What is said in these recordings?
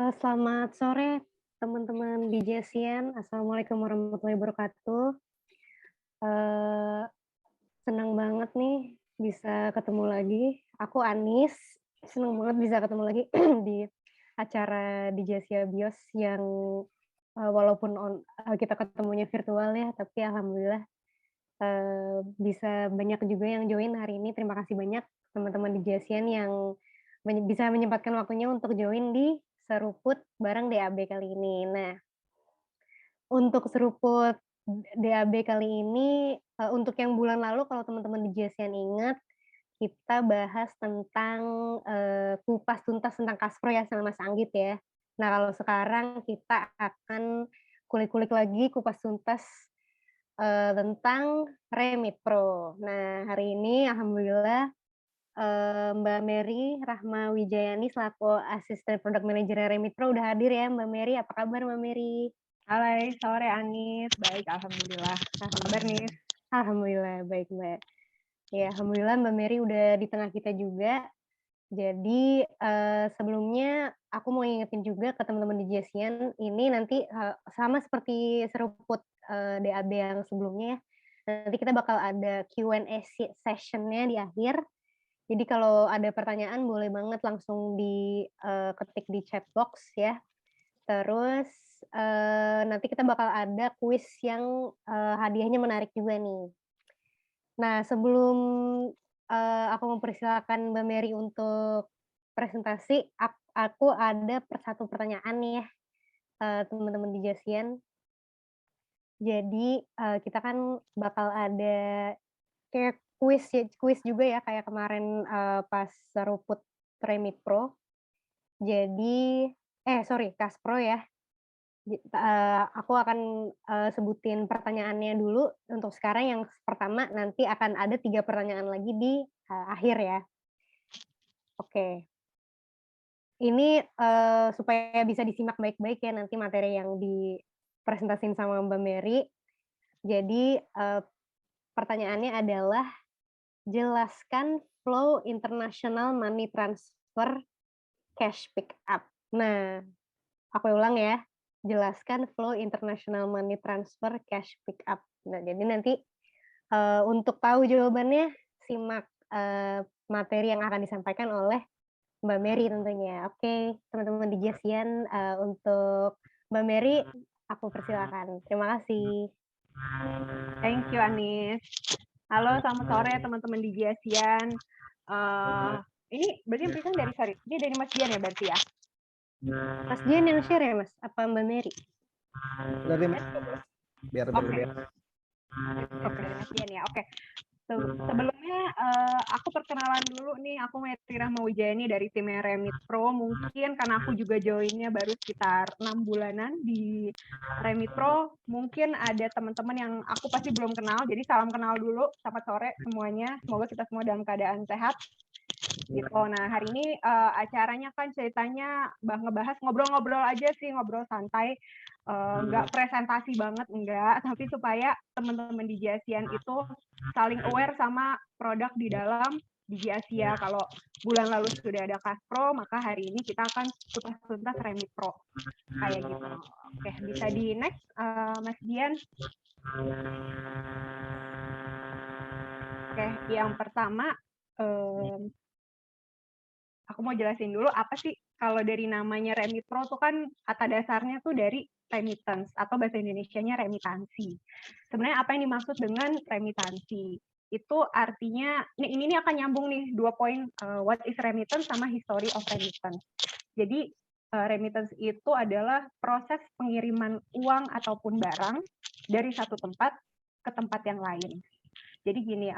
Selamat sore teman-teman di Jesian. Assalamualaikum warahmatullahi wabarakatuh. Eee, Senang banget nih bisa ketemu lagi. Aku Anis, senang banget bisa ketemu lagi di acara di Jesia Bios yang, walaupun kita ketemunya virtual ya, tapi alhamdulillah, bisa banyak juga yang join hari ini. Terima kasih banyak teman-teman di Jesian yang bisa menyempatkan waktunya untuk join di seruput bareng DAB kali ini. Nah, untuk seruput DAB kali ini, untuk yang bulan lalu kalau teman-teman di Jesian ingat, kita bahas tentang, kupas tuntas tentang Kaspro ya sama Mas Anggit ya. Nah, kalau sekarang kita akan kulik-kulik lagi kupas tuntas, tentang Remit Pro. Nah, hari ini alhamdulillah, Mbak Mary Rahma Wijayani selaku Asisten Product Manager Remit Pro udah hadir ya Mbak Mary. Apa kabar Mbak Mary? Hai, sore Anis. Baik, alhamdulillah. Apa kabar nih? Alhamdulillah baik, Mbak. Ya, alhamdulillah Mbak Mary udah di tengah kita juga. Jadi, sebelumnya aku mau ingetin juga ke teman-teman di Jesian, ini nanti, sama seperti seruput, DAB yang sebelumnya ya, nanti kita bakal ada Q&A session-nya di akhir. Jadi kalau ada pertanyaan boleh banget langsung ketik di chat box ya. Terus, nanti kita bakal ada kuis yang, hadiahnya menarik juga nih. Nah, sebelum, aku mempersilahkan Mbak Mary untuk presentasi, aku ada satu pertanyaan nih ya, teman-teman di Jasian. Jadi, kita kan bakal ada kayak kuis juga ya kayak kemarin, pas seruput Remit Pro. Jadi sorry, Kaspro ya. Aku akan, sebutin pertanyaannya dulu untuk sekarang yang pertama, nanti akan ada 3 pertanyaan lagi di, akhir ya. Oke. Ini, supaya bisa disimak baik-baik ya nanti materi yang dipresentasiin sama Mbak Mary. Jadi, pertanyaannya adalah, jelaskan flow international money transfer cash pick up. Nah, aku ulang ya, jelaskan flow international money transfer cash pick up. Nah, jadi nanti, untuk tahu jawabannya, simak, materi yang akan disampaikan oleh Mbak Mary tentunya. Oke, teman-teman di Jasian, untuk Mbak Mary, aku persilakan. Terima kasih. Thank you, Anis. Halo, selamat sore teman-teman di Jasian. Ini berarti yang berikan dari sorry, ini dari Mas Dian ya berarti ya? Mas Dian yang share ya, Mas? Apa Mbak Mary? Dari biar Oke, berbeda. oke, Mas Dian ya. Oke. Sebelumnya aku perkenalan dulu nih, aku Mary Rahma Wijayani dari tim Remit Pro. Mungkin karena aku juga joinnya baru sekitar 6 bulanan di Remit Pro, mungkin ada teman-teman yang aku pasti belum kenal, jadi salam kenal dulu. Selamat sore semuanya, semoga kita semua dalam keadaan sehat. Gitu. Nah, hari ini acaranya kan ceritanya ngebahas ngobrol-ngobrol aja sih, ngobrol santai. Nggak presentasi banget, enggak, tapi supaya teman-teman di Jasian itu saling aware sama produk di dalam Digi Asia. Kalau bulan lalu sudah ada Kaspro, maka hari ini kita akan tuntas Remit Pro. Kayak gitu. Oke, bisa di next, Mas Dian. Oke, yang pertama, aku mau jelasin dulu apa sih kalau dari namanya Remit Pro tuh kan kata dasarnya tuh dari remittance atau bahasa Indonesianya remitansi. Sebenarnya apa yang dimaksud dengan remitansi? Itu artinya ini akan nyambung nih 2 poin, what is remittance sama history of remittance. Jadi remittance itu adalah proses pengiriman uang ataupun barang dari satu tempat ke tempat yang lain. Jadi gini,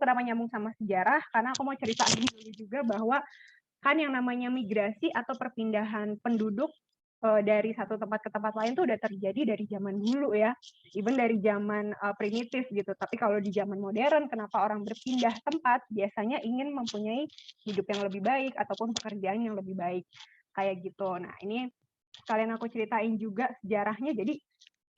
kenapa nyambung sama sejarah? Karena aku mau ceritain dulu juga bahwa kan yang namanya migrasi atau perpindahan penduduk dari satu tempat ke tempat lain tuh udah terjadi dari zaman dulu ya, even dari zaman primitif gitu. Tapi kalau di zaman modern, kenapa orang berpindah tempat? Biasanya ingin mempunyai hidup yang lebih baik ataupun pekerjaan yang lebih baik, kayak gitu. Nah, ini sekalian aku ceritain juga sejarahnya. Jadi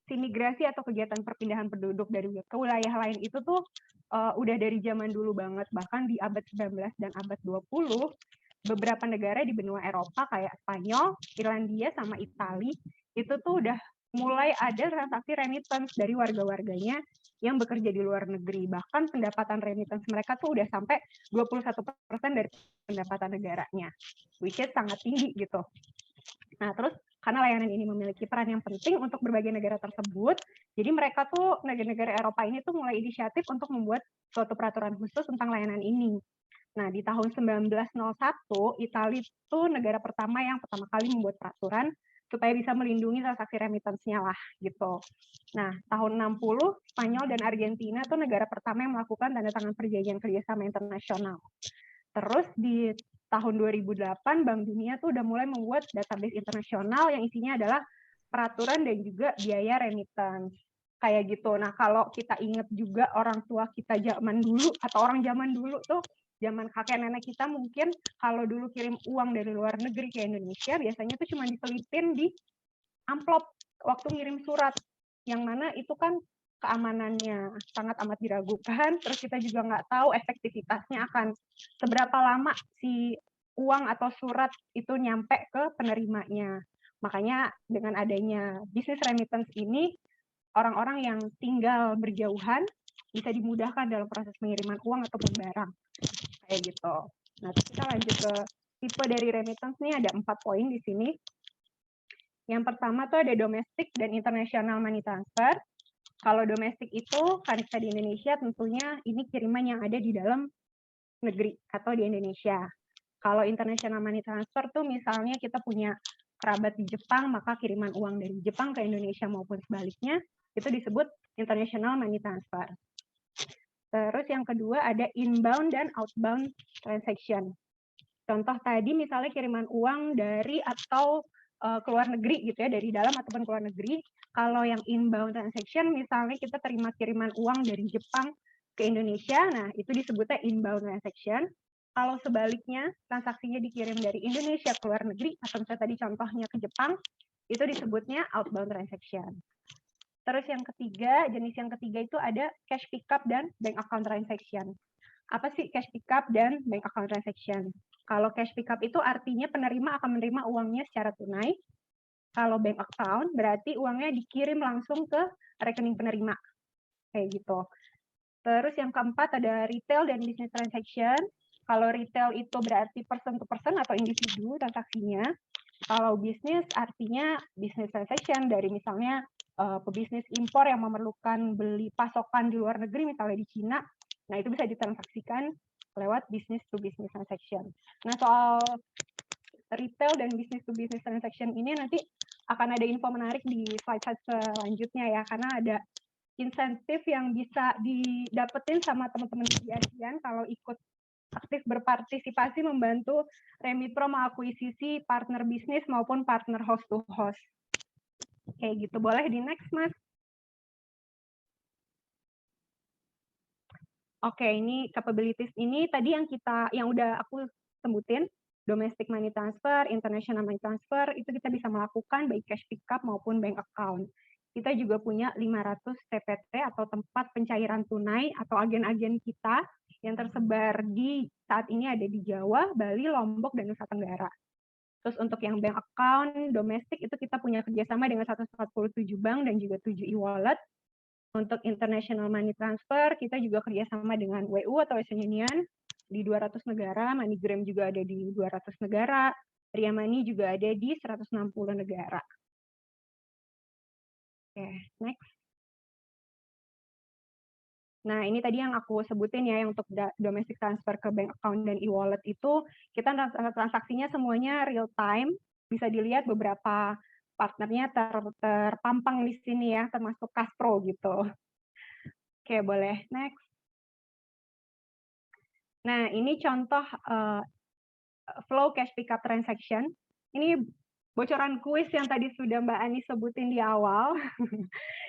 si migrasi atau kegiatan perpindahan penduduk dari ke wilayah lain itu tuh udah dari zaman dulu banget, bahkan di abad 19 dan abad 20 beberapa negara di benua Eropa kayak Spanyol, Irlandia, sama Italia, itu tuh udah mulai ada transaksi remittance dari warga-warganya yang bekerja di luar negeri. Bahkan pendapatan remittance mereka tuh udah sampai 21% dari pendapatan negaranya, which is sangat tinggi gitu. Nah, terus karena layanan ini memiliki peran yang penting untuk berbagai negara tersebut, jadi mereka tuh, negara-negara Eropa ini tuh mulai inisiatif untuk membuat suatu peraturan khusus tentang layanan ini. Nah, di tahun 1901, Italia itu negara pertama yang pertama kali membuat peraturan supaya bisa melindungi transaksi remittance-nya lah, gitu. Nah, tahun 60, Spanyol dan Argentina tuh negara pertama yang melakukan tanda tangan perjanjian kerjasama internasional. Terus di tahun 2008, Bank Dunia tuh udah mulai membuat database internasional yang isinya adalah peraturan dan juga biaya remittance. Kayak gitu. Nah, kalau kita ingat juga orang tua kita zaman dulu, atau orang zaman dulu tuh, zaman kakek nenek kita mungkin kalau dulu kirim uang dari luar negeri ke Indonesia, biasanya tuh cuma diselipin di amplop waktu ngirim surat, yang mana itu kan keamanannya sangat amat diragukan, terus kita juga nggak tahu efektivitasnya akan seberapa lama si uang atau surat itu nyampe ke penerimanya. Makanya dengan adanya bisnis remittance ini, orang-orang yang tinggal berjauhan bisa dimudahkan dalam proses pengiriman uang ataupun barang. Kayak gitu. Nah, kita lanjut ke tipe dari remittance nih, ada 4 poin di sini. Yang pertama tuh ada domestic dan international money transfer. Kalau domestik itu, kan kita di Indonesia tentunya ini kiriman yang ada di dalam negeri atau di Indonesia. Kalau international money transfer tuh misalnya kita punya kerabat di Jepang, maka kiriman uang dari Jepang ke Indonesia maupun sebaliknya, itu disebut international money transfer. Terus yang kedua ada inbound dan outbound transaction. Contoh tadi misalnya kiriman uang dari atau keluar negeri gitu ya, dari dalam ataupun keluar negeri. Kalau yang inbound transaction misalnya kita terima kiriman uang dari Jepang ke Indonesia, nah itu disebutnya inbound transaction. Kalau sebaliknya transaksinya dikirim dari Indonesia ke luar negeri, atau misalnya tadi contohnya ke Jepang, itu disebutnya outbound transaction. Terus yang ketiga, jenis yang ketiga itu ada cash pickup dan bank account transaction. Apa sih cash pickup dan bank account transaction? Kalau cash pickup itu artinya penerima akan menerima uangnya secara tunai. Kalau bank account berarti uangnya dikirim langsung ke rekening penerima. Kayak gitu. Terus yang keempat ada retail dan business transaction. Kalau retail itu berarti person to person atau individu transaksinya. Kalau bisnis artinya business transaction dari misalnya pebisnis impor yang memerlukan beli pasokan di luar negeri, misalnya di Cina. Nah, itu bisa ditransaksikan lewat business to business transaction. Nah, soal retail dan business to business transaction ini nanti akan ada info menarik di slide selanjutnya ya, karena ada insentif yang bisa didapetin sama teman-teman di ASEAN kalau ikut aktif berpartisipasi membantu Remitro mengakuisisi partner bisnis maupun partner host to host. Kayak gitu. Boleh di next, Mas? Oke, ini capabilities ini tadi yang udah aku sebutin, domestic money transfer, international money transfer, itu kita bisa melakukan baik cash pickup maupun bank account. Kita juga punya 500 TPT atau tempat pencairan tunai atau agen-agen kita yang tersebar di saat ini ada di Jawa, Bali, Lombok, dan Nusa Tenggara. Terus untuk yang bank account domestik itu kita punya kerjasama dengan 147 bank dan juga 7 e-wallet. Untuk international money transfer, kita juga kerjasama dengan WU atau Western Union di 200 negara, MoneyGram juga ada di 200 negara, Ria Money juga ada di 160 negara. Oke, next. Nah, ini tadi yang aku sebutin ya, yang untuk domestic transfer ke bank account dan e-wallet itu, kita transaksinya semuanya real time, bisa dilihat beberapa partnernya terpampang di sini ya, termasuk Cashpro gitu. Oke, boleh next. Nah, ini contoh flow cash pickup transaction. Ini bocoran kuis yang tadi sudah Mbak Ani sebutin di awal.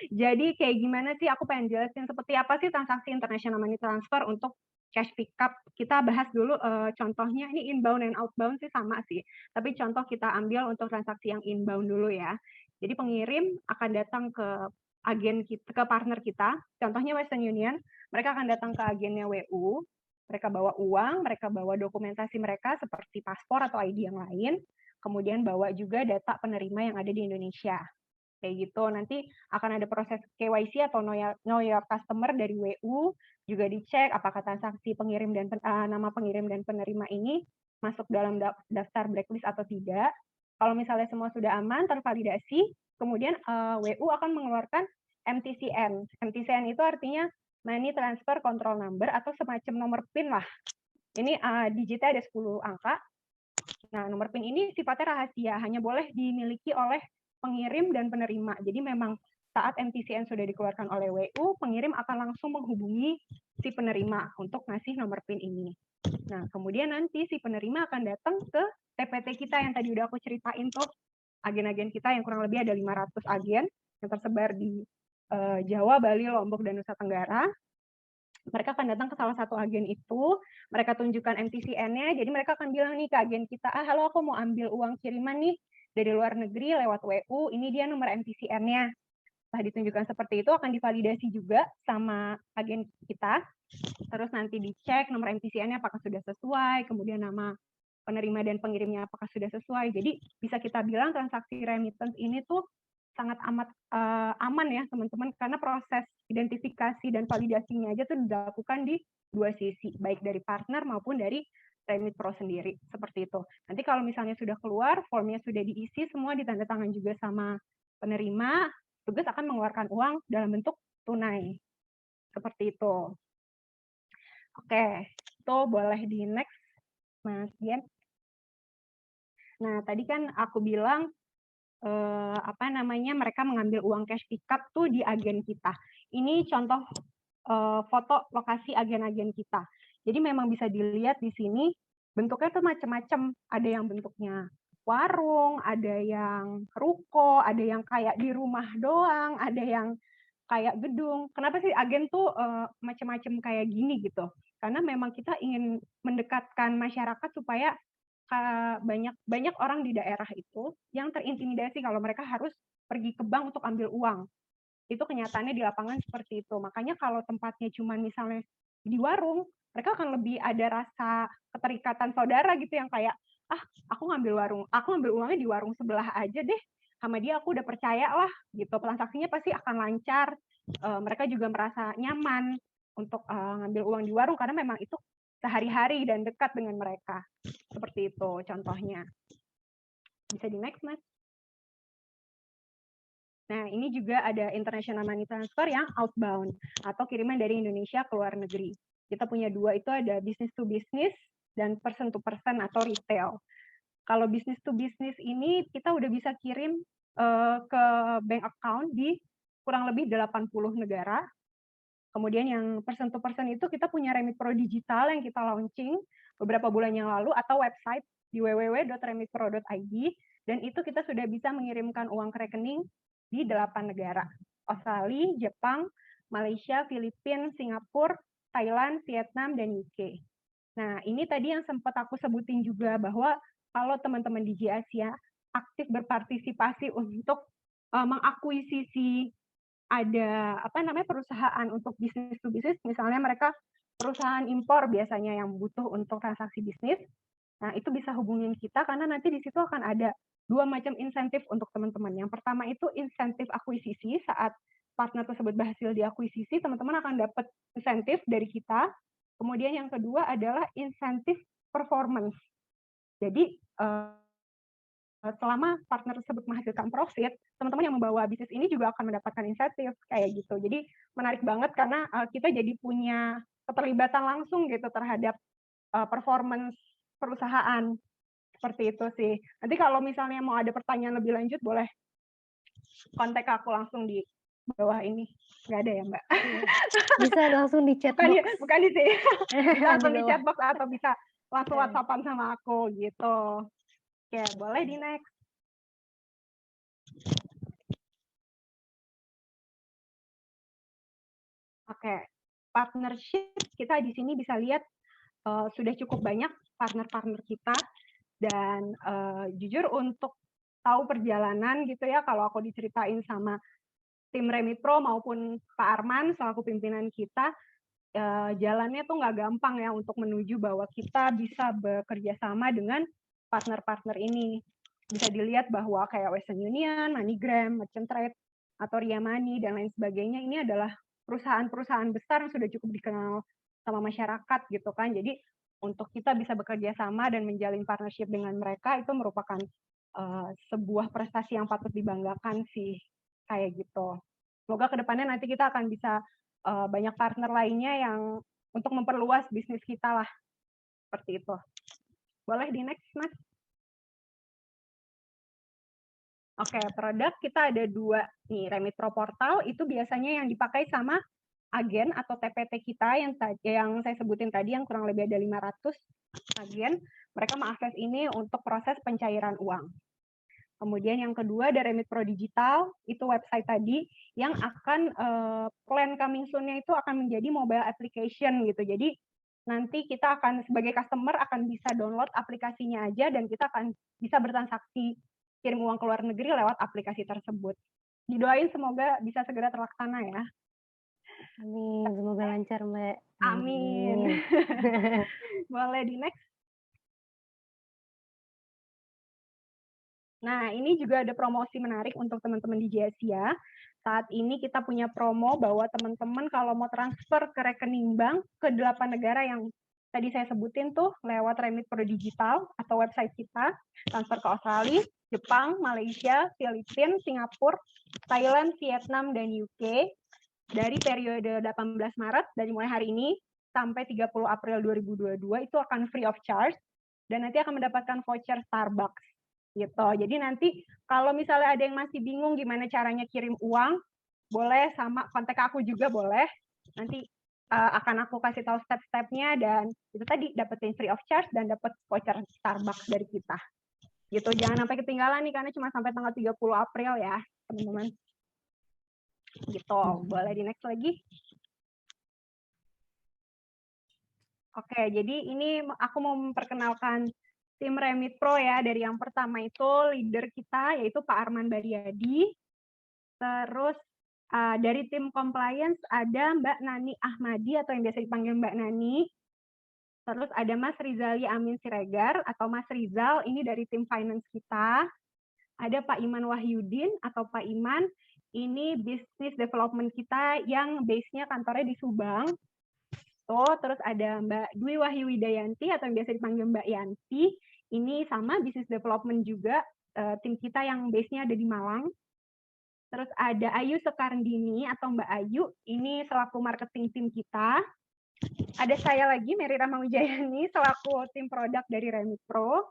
Jadi kayak gimana sih, aku pengen jelasin seperti apa sih transaksi international money transfer untuk cash pickup. Kita bahas dulu contohnya, ini inbound dan outbound sih sama sih. Tapi contoh kita ambil untuk transaksi yang inbound dulu ya. Jadi pengirim akan datang ke agen kita, ke partner kita, contohnya Western Union, mereka akan datang ke agennya WU, Mereka bawa uang, mereka bawa dokumentasi mereka seperti paspor atau ID yang lain, kemudian bawa juga data penerima yang ada di Indonesia. Kayak gitu. Nanti akan ada proses KYC atau know your customer dari WU, juga dicek apakah transaksi pengirim dan nama pengirim dan penerima ini masuk dalam daftar blacklist atau tidak. Kalau misalnya semua sudah aman, tervalidasi, kemudian WU akan mengeluarkan MTCN. MTCN itu artinya Money Transfer Control Number atau semacam nomor PIN lah. Ini digitnya ada 10 angka. Nah, nomor PIN ini sifatnya rahasia, hanya boleh dimiliki oleh pengirim dan penerima. Jadi memang saat MTCN sudah dikeluarkan oleh WU, pengirim akan langsung menghubungi si penerima untuk ngasih nomor PIN ini. Nah, kemudian nanti si penerima akan datang ke TPT kita yang tadi udah aku ceritain tuh, agen-agen kita yang kurang lebih ada 500 agen yang tersebar di Jawa, Bali, Lombok, dan Nusa Tenggara. Mereka akan datang ke salah satu agen itu, mereka tunjukkan MTCN-nya, jadi mereka akan bilang nih ke agen kita, halo aku mau ambil uang kiriman nih dari luar negeri lewat WU, ini dia nomor MTCN-nya. Setelah ditunjukkan seperti itu, akan divalidasi juga sama agen kita, terus nanti dicek nomor MTCN-nya apakah sudah sesuai, kemudian nama penerima dan pengirimnya apakah sudah sesuai. Jadi bisa kita bilang transaksi remittance ini tuh sangat amat aman ya teman-teman, karena proses identifikasi dan validasinya aja tuh dilakukan di dua sisi, baik dari partner maupun dari Remitpro sendiri, seperti itu. Nanti kalau misalnya sudah keluar, formnya sudah diisi, semua ditandatangan juga sama penerima, tugas akan mengeluarkan uang dalam bentuk tunai, seperti itu. Oke, itu boleh di next, Mas Gian. Nah, tadi kan aku bilang mereka mengambil uang cash pickup tuh di agen kita. Ini contoh foto lokasi agen-agen kita. Jadi memang bisa dilihat di sini bentuknya tuh macam-macam. Ada yang bentuknya warung, ada yang ruko, ada yang kayak di rumah doang, ada yang kayak gedung. Kenapa sih agen tuh macam-macam kayak gini gitu? Karena memang kita ingin mendekatkan masyarakat supaya banyak orang di daerah itu yang terintimidasi kalau mereka harus pergi ke bank untuk ambil uang. Itu kenyataannya di lapangan seperti itu. Makanya kalau tempatnya cuma misalnya di warung, mereka akan lebih ada rasa keterikatan saudara gitu yang kayak, aku ngambil uangnya di warung sebelah aja deh. Sama dia aku udah percaya lah gitu. Transaksinya pasti akan lancar. Mereka juga merasa nyaman untuk ngambil uang di warung karena memang itu sehari-hari dan dekat dengan mereka. Seperti itu contohnya. Bisa di next, Mas. Nah, ini juga ada international money transfer yang outbound atau kiriman dari Indonesia ke luar negeri. Kita punya dua, itu ada business to business dan person to person atau retail. Kalau business to business ini kita udah bisa kirim ke bank account di kurang lebih 80 negara. Kemudian yang person to person itu kita punya Remitpro digital yang kita launching beberapa bulan yang lalu atau website di www.remitpro.id, dan itu kita sudah bisa mengirimkan uang ke rekening di 8 negara. Australia, Jepang, Malaysia, Filipina, Singapura, Thailand, Vietnam, dan UK. Nah, ini tadi yang sempat aku sebutin juga bahwa kalau teman-teman di Asia aktif berpartisipasi untuk mengakuisisi ada perusahaan untuk bisnis to bisnis, misalnya mereka perusahaan impor biasanya yang butuh untuk transaksi bisnis. Nah, itu bisa hubungin kita karena nanti di situ akan ada dua macam insentif untuk teman-teman. Yang pertama itu insentif akuisisi, saat partner tersebut berhasil diakuisisi, teman-teman akan dapat insentif dari kita. Kemudian yang kedua adalah insentif performance. Jadi selama partner tersebut menghasilkan profit, teman-teman yang membawa bisnis ini juga akan mendapatkan insentif kayak gitu. Jadi menarik banget karena kita jadi punya keterlibatan langsung gitu terhadap performance perusahaan. Seperti itu sih. Nanti kalau misalnya mau ada pertanyaan lebih lanjut, boleh kontak aku langsung di bawah ini. Nggak ada ya, Mbak? Bisa langsung di chat box. Bukan di sini. Bisa langsung di chat box atau bisa langsung WhatsApp-an sama aku gitu. Oke, boleh di next. Oke, partnership kita di sini bisa lihat sudah cukup banyak partner-partner kita, dan jujur untuk tahu perjalanan gitu ya, kalau aku diceritain sama tim Remitpro maupun Pak Arman selaku pimpinan kita, jalannya tuh nggak gampang ya untuk menuju bahwa kita bisa bekerja sama dengan partner-partner ini. Bisa dilihat bahwa kayak Western Union, MoneyGram, Merchant Trade, atau Ria Money, dan lain sebagainya, ini adalah perusahaan-perusahaan besar yang sudah cukup dikenal sama masyarakat gitu kan. Jadi untuk kita bisa bekerja sama dan menjalin partnership dengan mereka itu merupakan sebuah prestasi yang patut dibanggakan sih, kayak gitu. Semoga kedepannya nanti kita akan bisa banyak partner lainnya yang untuk memperluas bisnis kita lah, seperti itu. Boleh di next, Mas? Oke, produk kita ada 2 nih, Remit Pro Portal itu biasanya yang dipakai sama agen atau TPT kita yang saya sebutin tadi, yang kurang lebih ada 500 agen. Mereka mengakses ini untuk proses pencairan uang. Kemudian yang kedua ada Remit Pro Digital, itu website tadi yang akan plan coming soon-nya itu akan menjadi mobile application gitu. Jadi nanti kita akan sebagai customer akan bisa download aplikasinya aja dan kita akan bisa bertransaksi kirim uang ke luar negeri lewat aplikasi tersebut. Didoain semoga bisa segera terlaksana ya. Amin, semoga lancar, Mbak. Amin. Boleh di next. Nah, ini juga ada promosi menarik untuk teman-teman di Asia. Saat ini kita punya promo bahwa teman-teman kalau mau transfer ke rekening bank ke 8 negara yang tadi saya sebutin tuh lewat Remit Pro Digital atau website kita, transfer ke Australia, Jepang, Malaysia, Filipina, Singapura, Thailand, Vietnam, dan UK dari periode 18 Maret dari mulai hari ini sampai 30 April 2022 itu akan free of charge dan nanti akan mendapatkan voucher Starbucks gitu. Jadi nanti kalau misalnya ada yang masih bingung gimana caranya kirim uang, boleh sama kontak aku juga boleh. Nanti akan aku kasih tahu step-stepnya dan itu tadi dapetin free of charge dan dapat voucher Starbucks dari kita. Gitu. Jangan sampai ketinggalan nih karena cuma sampai tanggal 30 April ya, teman-teman. Gitu. Boleh di next lagi. Oke, jadi ini aku mau memperkenalkan tim Remit Pro ya. Dari yang pertama itu leader kita yaitu Pak Arman Baryadi. Terus dari tim compliance ada Mbak Nani Ahmadi atau yang biasa dipanggil Mbak Nani. Terus ada Mas Rizali Amin Siregar atau Mas Rizal, ini dari tim finance kita. Ada Pak Iman Wahyudin atau Pak Iman, ini business development kita yang base-nya kantornya di Subang. Terus ada Mbak Dwi Wahyu Widayanti atau yang biasa dipanggil Mbak Yanti. Ini sama business development juga, tim kita yang base-nya ada di Malang. Terus ada Ayu Sekardini atau Mbak Ayu, ini selaku marketing tim kita. Ada saya lagi, Mary Rahma Wijayani, selaku tim produk dari Remit Pro.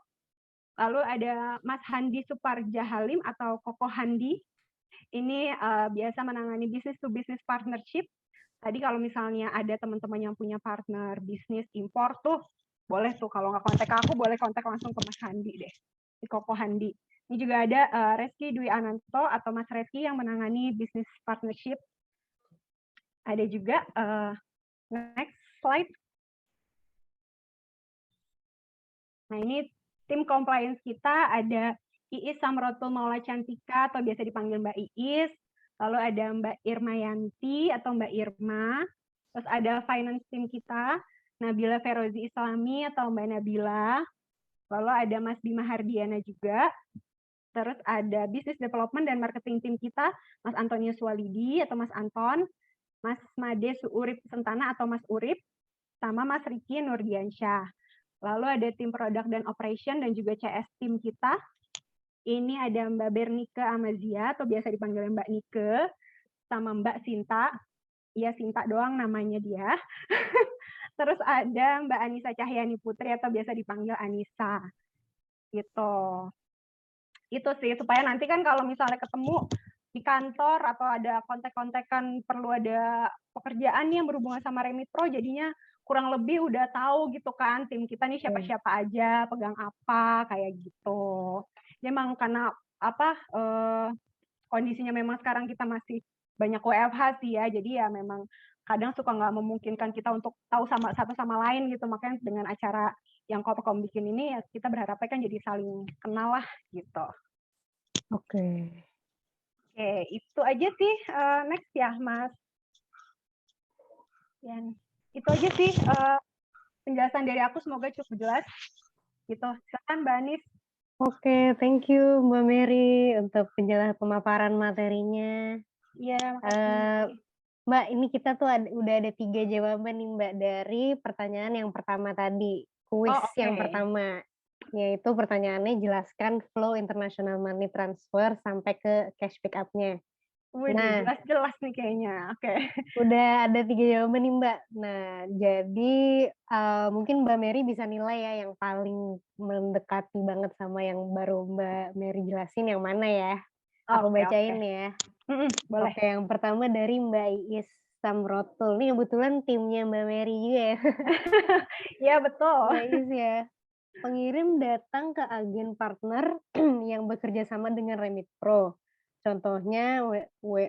Lalu ada Mas Handi Suparja Halim atau Koko Handi. Ini biasa menangani business to business partnership. Tadi kalau misalnya ada teman-teman yang punya partner bisnis impor tuh, boleh tuh kalau nggak kontak aku, boleh kontak langsung ke Mas Handi deh, di Koko Handi. Ini juga ada Reski Dwi Ananto atau Mas Reski yang menangani bisnis partnership. Ada juga, next slide. Nah ini tim compliance kita ada Iis Samrotul Maula Cantika atau biasa dipanggil Mbak Iis. Lalu ada Mbak Irma Yanti atau Mbak Irma. Terus ada finance team kita, Nabila Ferozi Islami atau Mbak Nabila. Lalu ada Mas Bima Hardiana juga. Terus ada business development dan marketing team kita, Mas Antonius Walidi atau Mas Anton. Mas Made Suurip Sentana atau Mas Urip. Sama Mas Riki Nurdiansyah. Lalu ada tim produk dan operation dan juga CS tim kita. Ini ada Mbak Bernike Amazia atau biasa dipanggil Mbak Nike sama Mbak Sinta. Iya, Sinta doang namanya dia. Terus ada Mbak Anissa Cahyani Putri atau biasa dipanggil Anissa. Gitu. Itu sih supaya nanti kan kalau misalnya ketemu di kantor atau ada kontak-kontakan perlu ada pekerjaan yang berhubungan sama Remit Pro, jadinya kurang lebih udah tahu gitu kan tim kita nih siapa-siapa aja, pegang apa, kayak gitu. Memang karena apa kondisinya memang sekarang kita masih banyak WFH sih ya, jadi ya memang kadang suka nggak memungkinkan kita untuk tahu sama satu sama lain gitu, makanya dengan acara yang Kopcom bikin ini ya kita berharapnya kan jadi saling kenal lah gitu. Oke. Oke, itu aja sih. Next ya, Mas. Yan. itu aja sih penjelasan dari aku, semoga cukup jelas. Gitu. Silakan Mbak Anis. Oke, thank you Mbak Mary untuk pemaparan materinya. Iya, makasih. Mbak, ini kita tuh udah ada 3 jawaban nih Mbak dari pertanyaan yang pertama tadi, kuis yang pertama. Yaitu pertanyaannya jelaskan flow international money transfer sampai ke cash pick up-nya. Wih, jelas-jelas nih kayaknya. Oke. Udah ada 3 jawaban nih Mbak. Nah, jadi mungkin Mbak Mary bisa nilai ya yang paling mendekati banget sama yang baru Mbak Mary jelasin yang mana ya. Aku bacain ya. Boleh. Oke, yang pertama dari Mbak Iis Samrotul. Ini kebetulan timnya Mbak Mary juga ya. Iya, betul. Mbak Iis ya. Pengirim datang ke agen partner yang bekerja sama dengan Remit Pro. Contohnya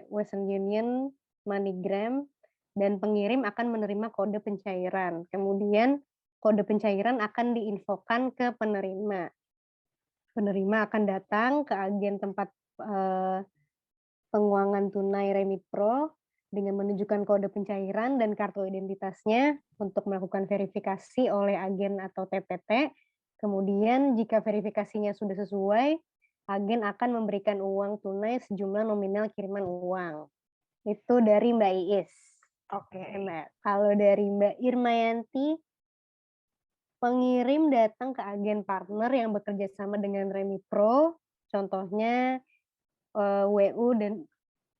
Western Union, MoneyGram, dan pengirim akan menerima kode pencairan. Kemudian kode pencairan akan diinfokan ke penerima. Penerima akan datang ke agen tempat penguangan tunai Remit Pro dengan menunjukkan kode pencairan dan kartu identitasnya untuk melakukan verifikasi oleh agen atau TPT. Kemudian jika verifikasinya sudah sesuai, agen akan memberikan uang tunai sejumlah nominal kiriman uang. Itu dari Mbak Iis. Oke, Mbak. Kalau dari Mbak Irmayanti, pengirim datang ke agen partner yang bekerja sama dengan Remit Pro, contohnya WU dan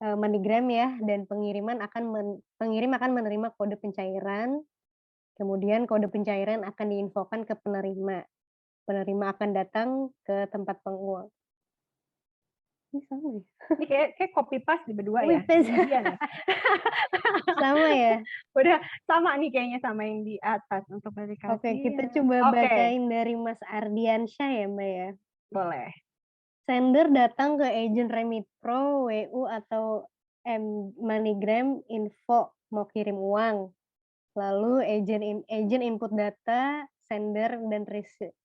MoneyGram ya, dan pengirim akan menerima kode pencairan, kemudian kode pencairan akan diinfokan ke penerima. Penerima akan datang ke tempat penguang. Ini sama ya? Ini kayak copy paste di berdua ya? Sama ya? Udah sama nih kayaknya sama yang di atas untuk verifikasi. Oke, kita coba bacain dari Mas Ardiansyah ya Mbak ya. Boleh. Sender datang ke agent Remit Pro, WU atau MoneyGram info mau kirim uang. Lalu agent input data, sender dan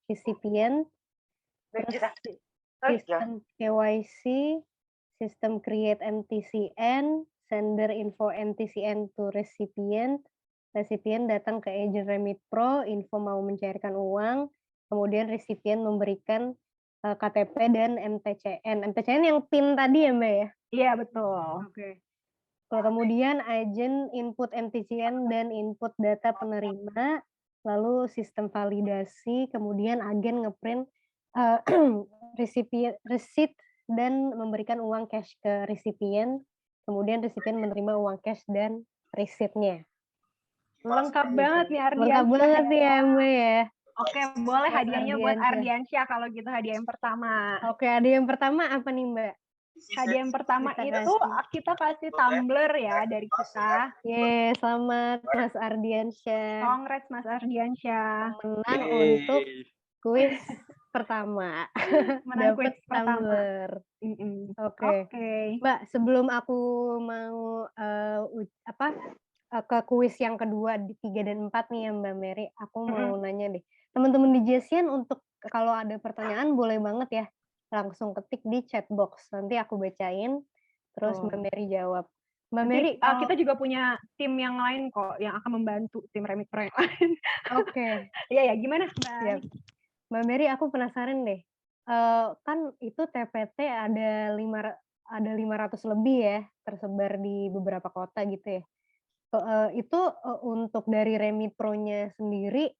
recipient, terus sistem KYC, sistem create MTCN, sender info MTCN to recipient datang ke agent Remit Pro, info mau mencairkan uang, kemudian recipient memberikan KTP dan MTCN. MTCN yang PIN tadi ya Mbak ya? Iya, betul. Oke. Kemudian agent input MTCN dan input data penerima, lalu sistem validasi, kemudian agen ngeprint receipt dan memberikan uang cash ke resipien, kemudian resipien menerima uang cash dan receipt-nya. Lengkap banget nih Ardiansyah. Lengkap banget ya Mbak ya. Oke, boleh hadiahnya buat Ardiansyah kalau gitu, hadiah yang pertama. Oke, hadiah yang pertama apa nih Mbak? Hadiah yang pertama itu kita kasih tumbler ya dari kita. Yeay, selamat Mas Ardiansyah. Congrats Mas Ardiansyah. Menang untuk kuis pertama. Menang kuis Dapat tumbler. Oke. Mbak, sebelum aku mau ke kuis yang kedua di 3 dan 4 nih ya Mbak Mary, aku mau nanya deh. Teman-teman di Jesian untuk kalau ada pertanyaan boleh banget ya langsung ketik di chat box. Nanti aku bacain, terus Mbak Mary jawab. Mbak Mary, kita juga punya tim yang lain kok yang akan membantu tim Remit Pro yang lain. Oke. Iya ya, gimana Mbak? Mbak Mary, aku penasaran deh. Kan itu TPT ada 500 lebih ya tersebar di beberapa kota gitu ya. Itu untuk dari Remit Pro-nya sendiri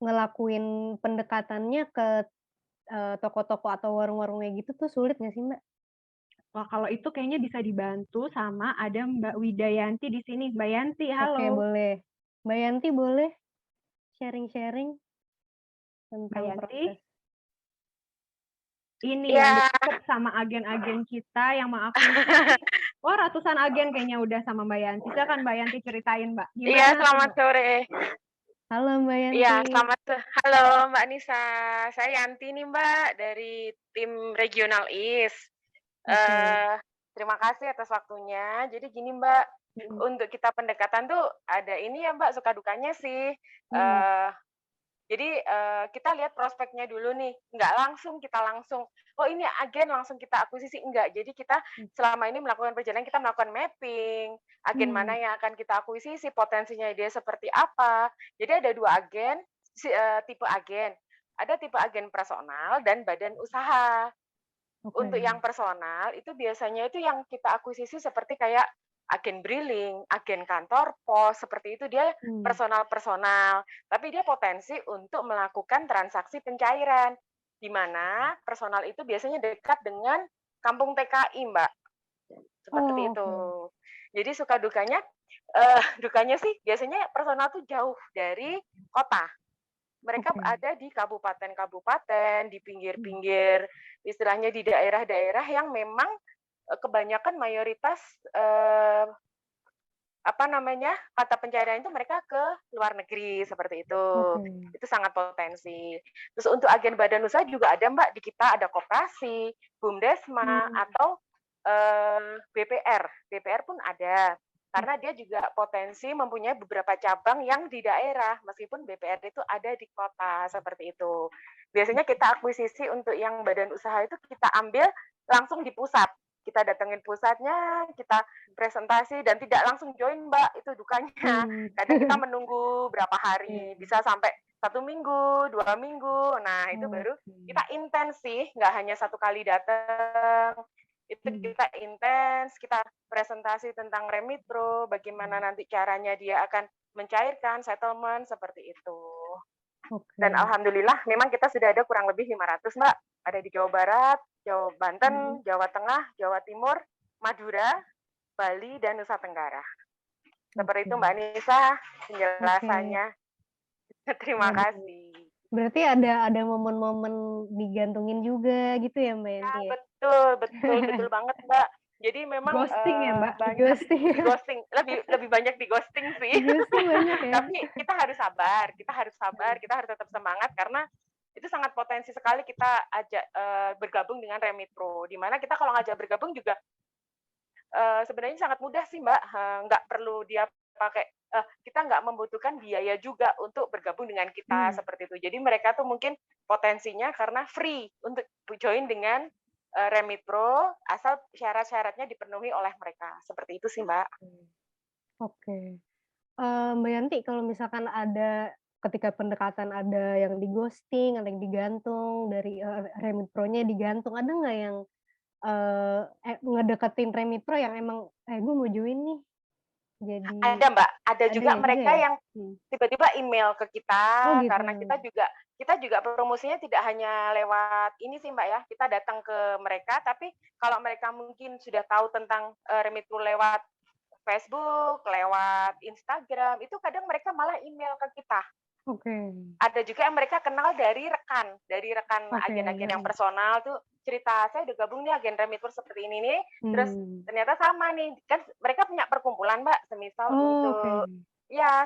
ngelakuin pendekatannya ke toko-toko atau warung-warungnya gitu tuh sulit nggak sih Mbak? Wah, kalau itu kayaknya bisa dibantu sama ada Mbak Widayanti di sini. Mbak Yanti, halo. Oke, boleh. Mbak Yanti boleh sharing-sharing tentang proses. Ini yang dekat sama agen-agen kita yang maafin. Wah, ratusan agen kayaknya udah sama Mbak Yanti. Silakan Mbak Yanti ceritain, Mbak. Iya, selamat sore. Halo Mbak Yanti. Iya, halo Mbak Nisa. Saya Yanti nih Mbak dari tim Regional East. Terima kasih atas waktunya. Jadi gini Mbak, untuk kita pendekatan tuh ada ini ya Mbak, suka dukanya sih. Jadi kita lihat prospeknya dulu nih, nggak langsung kita langsung, oh ini agen langsung kita akuisisi, enggak. Jadi kita selama ini melakukan perjalanan, kita melakukan mapping, agen mana yang akan kita akuisisi, potensinya dia seperti apa. Jadi ada 2 agen, tipe agen. Ada tipe agen personal dan badan usaha. Untuk yang personal itu biasanya itu yang kita akuisisi seperti kayak agen briling, agen kantor pos, seperti itu dia personal-personal. Tapi dia potensi untuk melakukan transaksi pencairan, di mana personal itu biasanya dekat dengan kampung TKI, Mbak. Seperti itu. Jadi suka dukanya, dukanya sih biasanya personal tuh jauh dari kota. Mereka ada di kabupaten-kabupaten, di pinggir-pinggir, istilahnya di daerah-daerah yang memang kebanyakan mayoritas kata pencarian itu mereka ke luar negeri seperti itu. Itu sangat potensi. Terus untuk agen badan usaha juga ada, Mbak, di kita ada koperasi, BUMDesma atau BPR. BPR pun ada. Karena dia juga potensi mempunyai beberapa cabang yang di daerah, meskipun BPR itu ada di kota, seperti itu. Biasanya kita akuisisi untuk yang badan usaha itu kita ambil langsung di pusat. Kita datengin pusatnya, kita presentasi, dan tidak langsung join, Mbak, itu dukanya. Kadang kita menunggu berapa hari, bisa sampai 1 minggu, 2 minggu, nah itu baru kita intens sih, nggak hanya 1 kali datang, itu kita intens, kita presentasi tentang Remitro, bagaimana nanti caranya dia akan mencairkan settlement seperti itu. Dan alhamdulillah memang kita sudah ada kurang lebih 500, Mbak. Ada di Jawa Barat, Jawa Banten, Jawa Tengah, Jawa Timur, Madura, Bali, dan Nusa Tenggara. Seperti itu Mbak Nisa penjelasannya. Terima kasih. Berarti ada momen-momen digantungin juga gitu ya Mbak Yanti? Ya, betul banget Mbak. Jadi memang ghosting ya Mbak? Ghosting. Lebih banyak di ghosting sih. Ghosting banyak ya. Tapi kita harus sabar, kita harus tetap semangat karena itu sangat potensi sekali kita ajak bergabung dengan Remitro. Di mana kita kalau ngajak bergabung juga sebenarnya sangat mudah sih Mbak. Nggak perlu dia pakai, kita nggak membutuhkan biaya juga untuk bergabung dengan kita seperti itu. Jadi mereka tuh mungkin potensinya karena free untuk join dengan Remitro asal syarat-syaratnya dipenuhi oleh mereka. Seperti itu sih Mbak. Oke. Mbak Yanti kalau misalkan ada ketika pendekatan ada yang di ghosting, ada yang digantung dari Remitro-nya digantung, ada nggak yang ngedeketin Remitro yang emang gue mau join nih? Jadi ada Mbak, ada juga mereka ya? yang tiba-tiba email ke kita gitu. karena kita juga promosinya tidak hanya lewat ini sih Mbak ya, kita datang ke mereka, tapi kalau mereka mungkin sudah tahu tentang Remitro lewat Facebook, lewat Instagram, itu kadang mereka malah email ke kita. Ada juga yang mereka kenal dari rekan agen-agen yang personal tuh cerita, saya udah gabung nih agen Remitro seperti ini nih, terus ternyata sama nih, kan mereka punya perkumpulan Mbak,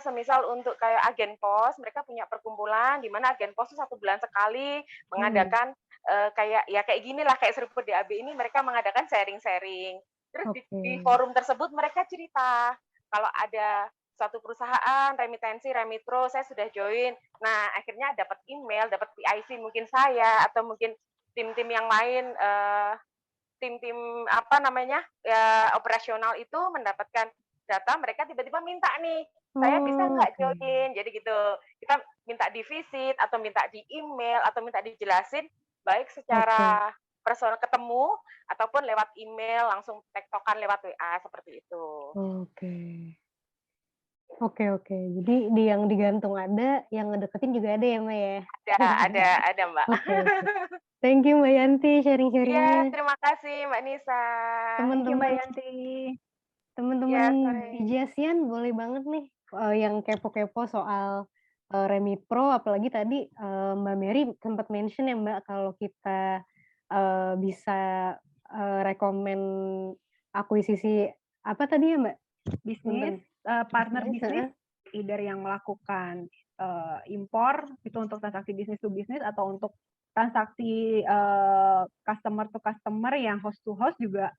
semisal untuk kayak agen pos, mereka punya perkumpulan di mana agen pos itu 1 bulan sekali mengadakan kayak gini lah, kayak seruput DAB ini mereka mengadakan sharing-sharing. Terus di forum tersebut mereka cerita kalau ada suatu perusahaan remitensi Remitro, saya sudah join. Nah, akhirnya dapat email, dapat PIC mungkin saya atau mungkin tim-tim yang lain, tim-tim operasional itu mendapatkan data, mereka tiba-tiba minta nih, saya bisa nggak join? Jadi gitu, kita minta di visit atau minta di email atau minta dijelasin, baik secara personal ketemu ataupun lewat email langsung tektokan lewat WA seperti itu. Oke. Jadi yang digantung ada, yang ngedeketin juga ada ya Mbak ya? Ada Mbak. Thank you Mbak Yanti sharing-sharingnya. Iya, terima kasih Mbak Nisa. Thank you Mbak Yanti. Teman-teman di Jasian boleh banget nih yang kepo-kepo soal Remitro, apalagi tadi Mbak Mary sempat mention ya Mbak kalau kita bisa rekomen akuisisi apa tadi ya Mbak? Bisnis, partner bisnis, either yang melakukan impor itu untuk transaksi bisnis to bisnis atau untuk transaksi customer to customer yang host to host juga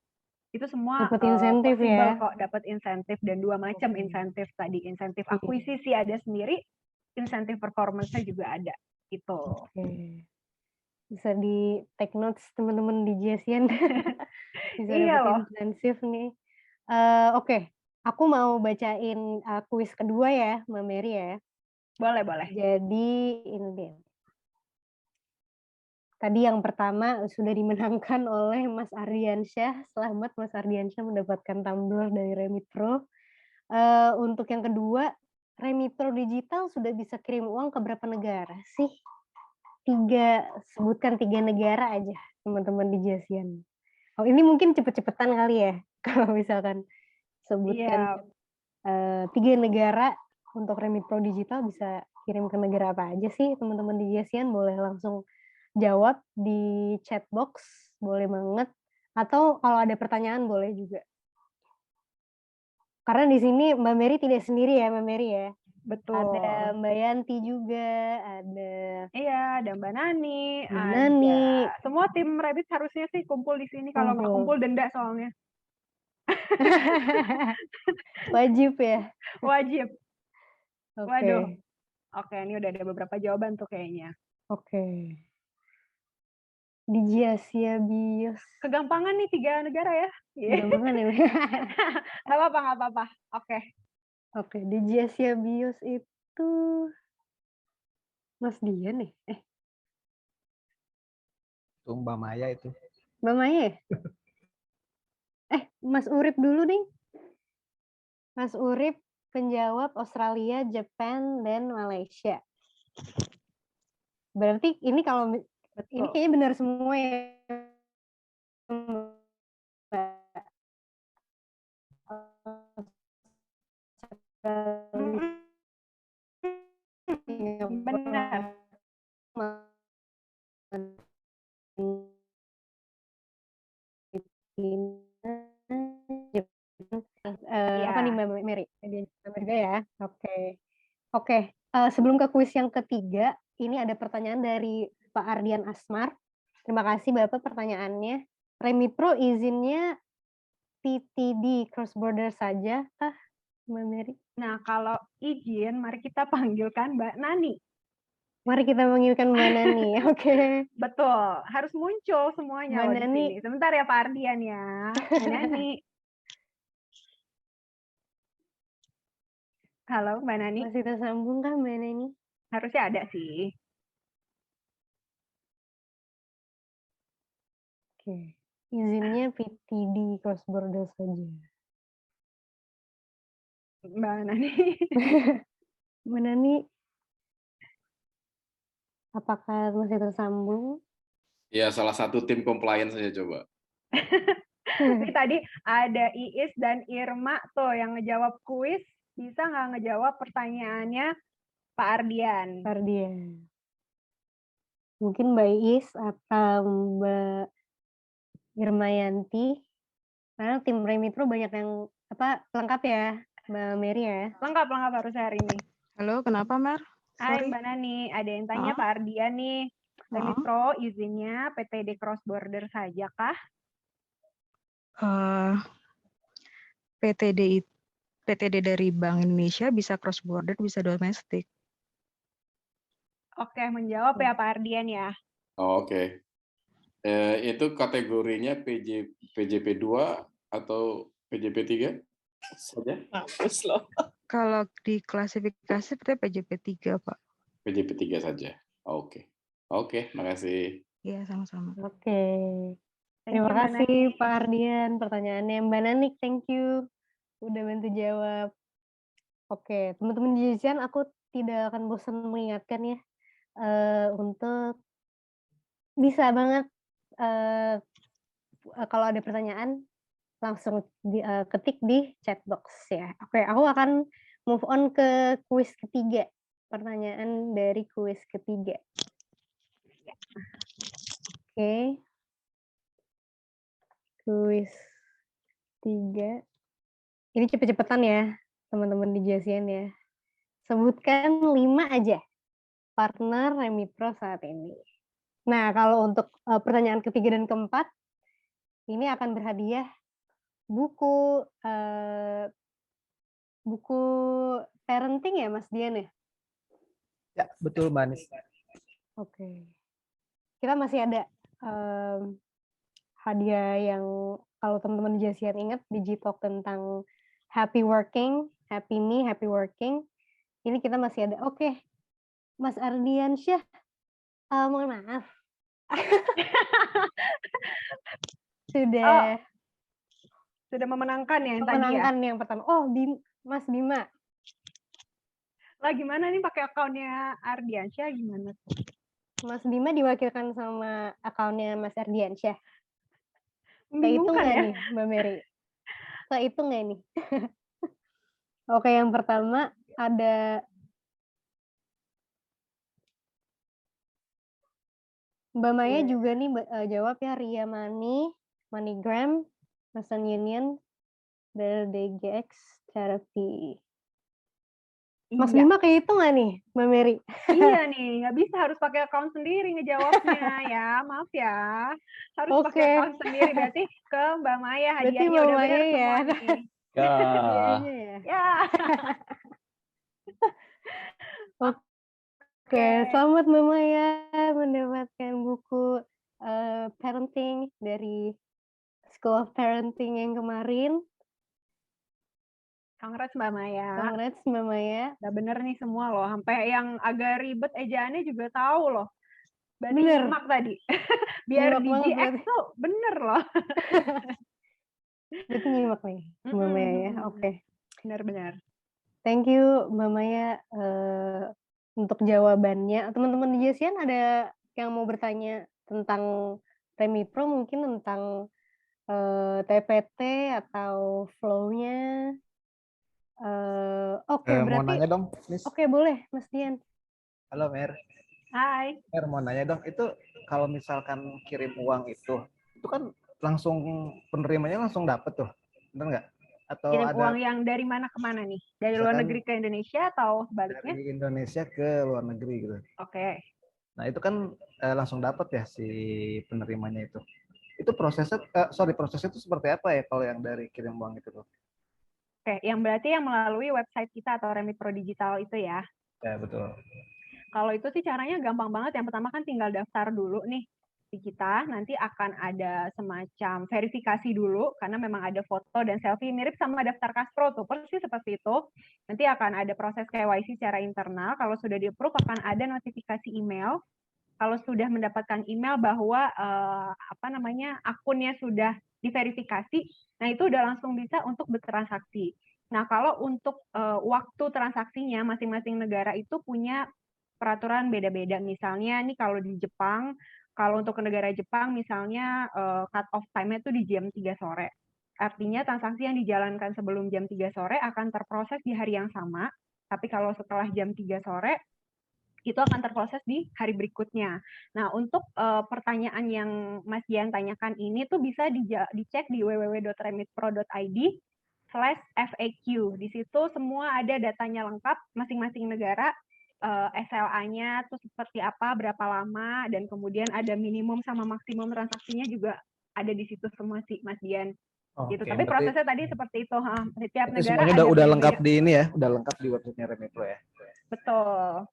itu semua dapat insentif ya, kok dapat insentif dan 2 macam insentif tadi, insentif akuisisi ada sendiri, insentif performance-nya juga ada gitu. Oke. Bisa di take notes teman-teman di JSN. Bisa Iya dapat loh. insentif nih. Oke, aku mau bacain kuis kedua ya, Mbak Mary ya. Boleh. Jadi ini dia. Tadi yang pertama sudah dimenangkan oleh Mas Ardiansyah. Selamat Mas Ardiansyah mendapatkan tumbler dari Remitro. Untuk yang kedua, Remitro Digital sudah bisa kirim uang ke berapa negara sih? Sebutkan 3 negara aja teman-teman di JSN. Oh ini mungkin cepet-cepetan kali ya, kalau misalkan sebutkan Iya. 3 negara untuk Remitro Digital bisa kirim ke negara apa aja sih teman-teman di JSN, boleh langsung jawab di chat box, boleh banget. Atau kalau ada pertanyaan boleh juga. Karena di sini Mbak Mary tidak sendiri ya, Mbak Mary ya. Betul. Ada Mbak Yanti juga, ada Iya, ada Mbak Nani, Mbak Nani. semua tim Rabbit harusnya sih kumpul di sini. Kalau nggak kumpul denda soalnya. Wajib ya? Wajib. Oke. Waduh. Oke, ini udah ada beberapa jawaban tuh kayaknya. Oke. Di Asia Bios. Kegampangan nih 3 negara ya. Kegampangan ya. Nggak apa-apa. Oke, di Asia Bios itu Mas Dian nih. Itu Mbak Maya itu. Mbak Maya ya? Mas Urip dulu nih. Mas Urip penjawab Australia, Jepang, dan Malaysia. Berarti ini kalau ini kayaknya benar semua ya. Benar. Apa nih Mbak Mary? Amerika ya? Oke. Sebelum ke kuis yang ketiga, ini ada pertanyaan dari Pak Ardian Asmar. Terima kasih Bapak pertanyaannya. Remitro izinnya PTD cross border saja kah, Mbak Mary? Nah, kalau izin, mari kita panggilkan Mbak Nani. Mari kita panggilkan Mbak Nani. Oke. Betul, harus muncul semuanya Mbak loh Nani. di sini. Sebentar ya Pak Ardian ya. Mbak Nani. Halo Mbak Nani. Masih tersambung kah Mbak Nani? Harusnya ada sih. Oke. Izinnya PTD cross border saja. Mbak Nani. Mbak Nani, apakah masih tersambung? Ya, salah satu tim compliance saya coba. Ini tadi ada Iis dan Irma tuh yang ngejawab kuis. Bisa nggak ngejawab pertanyaannya Pak Ardian? Pak Ardian. Mungkin Mbak Iis atau Mbak Irmayanti. Karena tim Remitro banyak yang lengkap ya, Mbak Mary ya. Lengkap harus hari ini. Halo, kenapa Mer? Hai Sorry. Mbak Nani, ada yang tanya Pak Ardian nih. Remitro izinnya PTD cross border saja kah? PTD dari Bank Indonesia bisa cross border, bisa domestik. Oke, menjawab ya Pak Ardian ya. Oke. Itu kategorinya PJP 2 atau PJP 3 saja? Mampus loh. Kalau di klasifikasi seperti PJP 3, Pak. PJP 3 saja. Oke, makasih. Iya, sama-sama. Oke. Terima kasih Pak Ardian pertanyaannya. Mbak Nanik, thank you. Udah bantu jawab. Oke, teman-teman di JSN, aku tidak akan bosan mengingatkan ya. Untuk bisa banget kalau ada pertanyaan langsung ketik di chat box ya. Oke, aku akan move on ke kuis ketiga. Pertanyaan dari kuis ketiga. Oke. Kuis 3. Ini cepet-cepetan ya, teman-teman di JSN ya. Sebutkan 5 aja partner Remitro saat ini. Nah, kalau untuk pertanyaan ketiga dan keempat, ini akan berhadiah buku parenting ya Mas Dian ya? Ya, betul Mbak Anis. Oke. Kita masih ada hadiah yang kalau teman-teman Jasian ingat Digitalk tentang happy working, happy me, happy working. Ini kita masih ada. Oke, Mas Ardiansyah, mohon maaf. Sudah Sudah memenangkan ya yang tadi ya? memenangkan yang pertama. Oh, Mas Bima. Lah gimana nih pakai akunnya Ardiansyah gimana? Mas Bima diwakilkan sama akunnya Mas Ardiansyah. Kehitung Membingungkan nggak ya? nih, Mbak Mary? Kehitung nggak nih? Oke, yang pertama ada Mbak Maya juga nih jawab ya, Ria Money, MoneyGram, Western Union, DGX Therapy. Mas Iya. Bima kehitung nggak nih, Mbak Mary? Iya nih, nggak bisa harus pakai account sendiri ngejawabnya ya, maaf ya. Harus pakai account sendiri, berarti ke Mbak Maya Berarti hadiahnya Mbak udah benar Maya semua ya. nih. Hadiahnya ya. Ya. Oke, selamat Mbak Maya mendapatkan buku parenting dari School of Parenting yang kemarin. Congrats Mbak Maya. Congrats Mbak Maya. Udah bener nih semua loh, sampai yang agak ribet ejaannya juga tahu loh. Berarti Bener. nyimak tadi. Biar Nyimak di banget GX berarti. tuh bener loh. Berarti nyimak nih Mbak Maya ya. Oke. Benar-benar. Thank you Mbak Maya untuk jawabannya. Teman-teman di Jasian ada yang mau bertanya tentang Remipro, mungkin tentang TPT atau flow-nya. Oke, Mau berarti nanya dong, Miss. Oke, boleh Mas Dian. Halo Mer. Hai. Mer mau nanya dong, itu kalau misalkan kirim uang itu kan langsung penerimanya langsung dapet tuh, bener nggak? Atau Kirim ada uang yang dari mana ke mana nih? Dari luar negeri ke Indonesia atau sebaliknya? dari Indonesia ke luar negeri gitu? Oke. Nah itu kan langsung dapet ya si penerimanya itu. Itu prosesnya, prosesnya itu seperti apa ya kalau yang dari kirim uang itu tuh? Oke, yang berarti yang melalui website kita atau Remipro Digital itu ya? Ya betul. Kalau itu sih caranya gampang banget. Yang pertama kan tinggal daftar dulu nih di kita. Nanti akan ada semacam verifikasi dulu karena memang ada foto dan selfie mirip sama daftar Kaspro tuh. Persis seperti itu. Nanti akan ada proses KYC secara internal. Kalau sudah di-approve akan ada notifikasi email. Kalau sudah mendapatkan email bahwa akunnya sudah diverifikasi, nah itu udah langsung bisa untuk bertransaksi. Nah, kalau untuk waktu transaksinya masing-masing negara itu punya peraturan beda-beda. Misalnya nih kalau di Jepang, kalau untuk ke negara Jepang misalnya cut off time-nya itu di jam 3 sore. Artinya transaksi yang dijalankan sebelum jam 3 sore akan terproses di hari yang sama, tapi kalau setelah jam 3 sore itu akan terproses di hari berikutnya. Nah, untuk pertanyaan yang Mas Dian tanyakan ini tuh bisa dicek di www.remitpro.id/FAQ. Di situ semua ada datanya lengkap, masing-masing negara, SLA-nya tuh seperti apa, berapa lama, dan kemudian ada minimum sama maksimum transaksinya juga ada di situ semua sih, Mas Dian. Gitu. Tapi prosesnya tadi seperti itu. Setiap negara semuanya ada udah lengkap di ini ya, udah lengkap di website Remipro ya. Betul.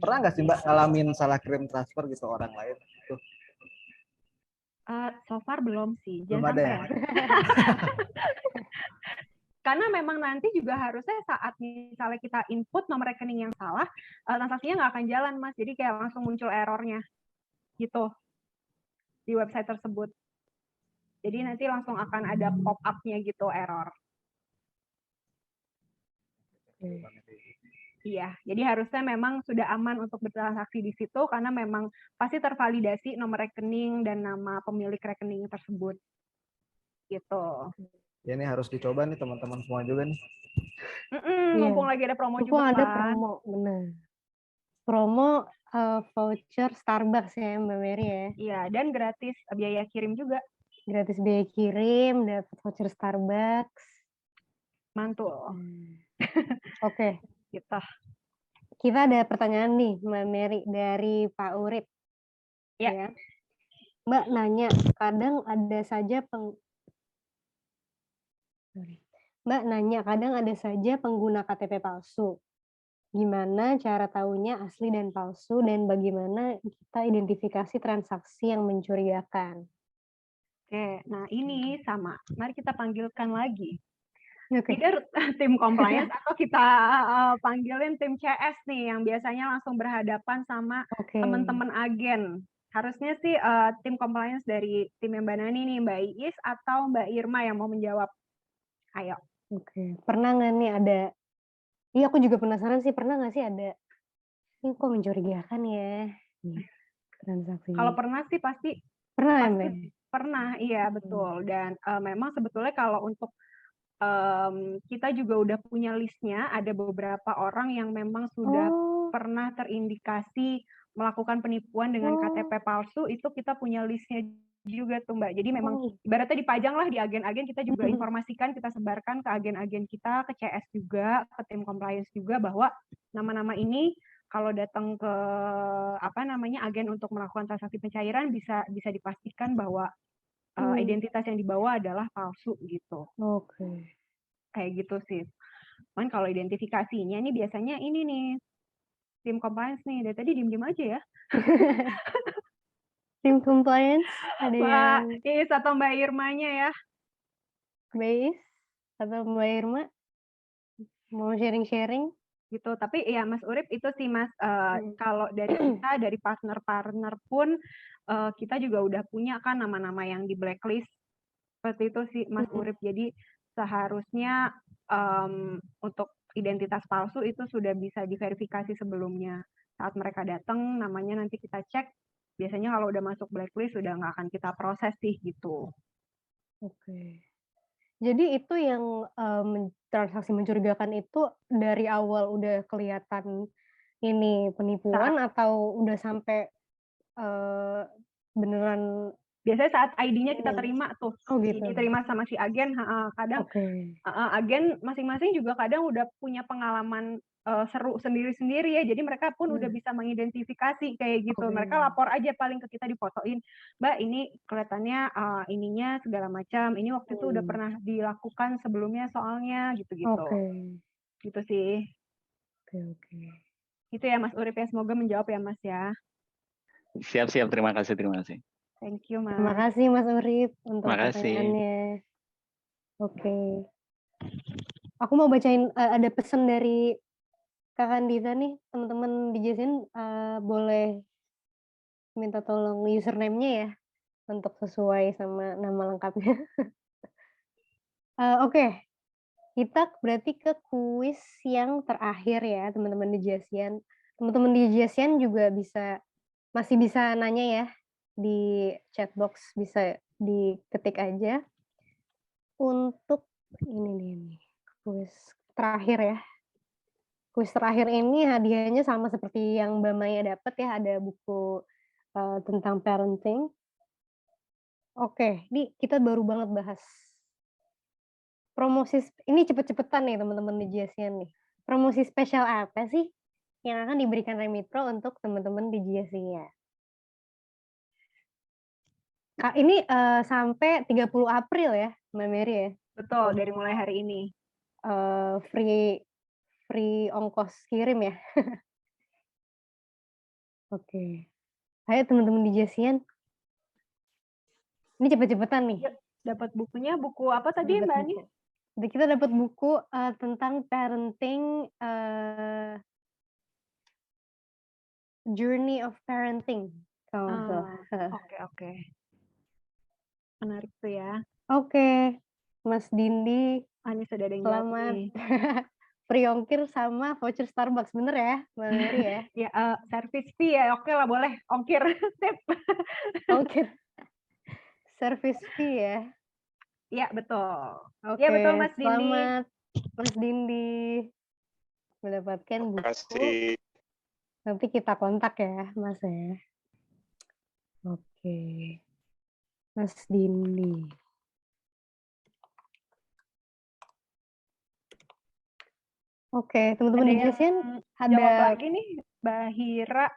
Pernah nggak sih Mbak ngalamin salah kirim transfer gitu orang lain? Tuh. So far belum sih. Belum Jangan ada sampai ya? Karena memang nanti juga harusnya saat misalnya kita input nomor rekening yang salah, transaksinya nggak akan jalan, Mas. Jadi kayak langsung muncul errornya gitu di website tersebut. Jadi nanti langsung akan ada pop-up-nya gitu, error. Iya, jadi harusnya memang sudah aman untuk bertransaksi di situ karena memang pasti tervalidasi nomor rekening dan nama pemilik rekening tersebut. Gitu. Ya ini harus dicoba nih teman-teman semua juga nih. Mumpung lagi ada promo mumpung juga ada kan. Promo, benar. Promo voucher Starbucks ya Mbak Mary ya. Iya, dan gratis biaya kirim juga. Gratis biaya kirim, dapat voucher Starbucks. Mantul. Oke. Gitu. Kita ada pertanyaan nih Mbak Mary dari Pak Urip. Ya. Mbak nanya, kadang ada saja pengguna KTP palsu. gimana cara tahunya asli dan palsu, dan bagaimana kita identifikasi transaksi yang mencurigakan. Oke, nah ini sama. Mari kita panggilkan lagi. Oke. Either tim compliance atau kita panggilin tim CS nih yang biasanya langsung berhadapan sama Oke. teman-teman agen. Harusnya sih tim compliance dari tim Mbak Nani nih, Mbak Iis atau Mbak Irma yang mau menjawab. Ayo. Oke. Pernah nggak nih ada, iya aku juga penasaran sih, pernah nggak sih ada, ini kok mencurigakan ya transaksi. Kalau pernah sih pasti Pernah ya, Mbak? pernah, iya betul. Dan memang sebetulnya kalau untuk kita juga udah punya listnya, ada beberapa orang yang memang sudah pernah terindikasi melakukan penipuan dengan KTP palsu, itu kita punya listnya juga tuh Mbak. Jadi memang ibaratnya dipajang lah di agen-agen, kita juga informasikan, kita sebarkan ke agen-agen kita, ke CS juga, ke tim compliance juga, bahwa nama-nama ini kalau datang ke agen untuk melakukan transaksi pencairan bisa dipastikan bahwa identitas yang dibawa adalah palsu gitu. Oke. Kayak gitu sih. Cuman kalau identifikasinya nih biasanya ini nih, tim compliance nih, dari tadi diem-diem aja ya. Tim compliance ada Mbak yang Iis atau Mbak Irmanya ya. Mbak Iis atau Mbak Irma mau sharing-sharing? Gitu. Tapi ya Mas Urip itu sih Mas, kalau dari kita, dari partner-partner pun kita juga udah punya kan nama-nama yang di blacklist. Seperti itu sih Mas Urip. Jadi seharusnya untuk identitas palsu itu sudah bisa diverifikasi sebelumnya. Saat mereka datang, namanya nanti kita cek. Biasanya kalau udah masuk blacklist sudah nggak akan kita proses sih gitu. Oke. Jadi itu yang transaksi mencurigakan itu dari awal udah kelihatan ini penipuan atau udah sampai beneran? Biasanya saat ID-nya kita terima tuh, gitu. diterima sama si agen, kadang agen masing-masing juga kadang udah punya pengalaman seru sendiri-sendiri ya, jadi mereka pun udah bisa mengidentifikasi kayak gitu. Mereka lapor aja paling ke kita, difotoin, Mbak ini kelihatannya ininya segala macam, ini waktu itu udah pernah dilakukan sebelumnya soalnya gitu-gitu. Gitu sih. Oke. Gitu ya Mas Urip ya, semoga menjawab ya Mas ya. Siap, terima kasih. Thank you Mas. Terima kasih Mas Urip untuk pertanyaannya. Oke. Aku mau bacain ada pesan dari Kak Kandita nih, teman-teman di JSN boleh minta tolong username-nya ya untuk sesuai sama nama lengkapnya. Oke. Kita berarti ke kuis yang terakhir ya, teman-teman di JSN. Teman-teman di JSN juga masih bisa nanya ya di chat box, bisa diketik aja. Untuk ini nih, kuis terakhir ya. Kuis terakhir ini hadiahnya sama seperti yang Mbak Maya dapat ya, ada buku tentang parenting. Oke, ini kita baru banget bahas promosi, ini cepet-cepetan nih teman-teman di JSN nih. Promosi spesial apa sih yang akan diberikan Remitro untuk teman-teman di JSN? Kak, ini sampai 30 April ya, Mbak Mary ya? Betul, dari mulai hari ini. Free ongkos kirim ya. Oke. Ayo teman-teman di JSN. Ini cepet-cepetan nih. Dapat bukunya, buku apa tadi Mbak Ani? Jadi kita dapat buku tentang parenting, Journey of Parenting. Oke. Menarik tuh ya. Oke, Mas Dindi. Ini sudah ada yang selamat. Free ongkir sama voucher Starbucks, bener ya, Mbak Mary ya? Ya, service fee ya, oke lah boleh, ongkir. Sip. Ongkir. Service fee ya? Iya, betul. Oke, ya, betul Mas Dindi. Selamat Mas Dindi mendapatkan buku. Terima kasih. Nanti kita kontak ya, Mas ya. Oke. Mas Dindi. Oke, teman-teman di JSN ada jawab lagi nih, Bahira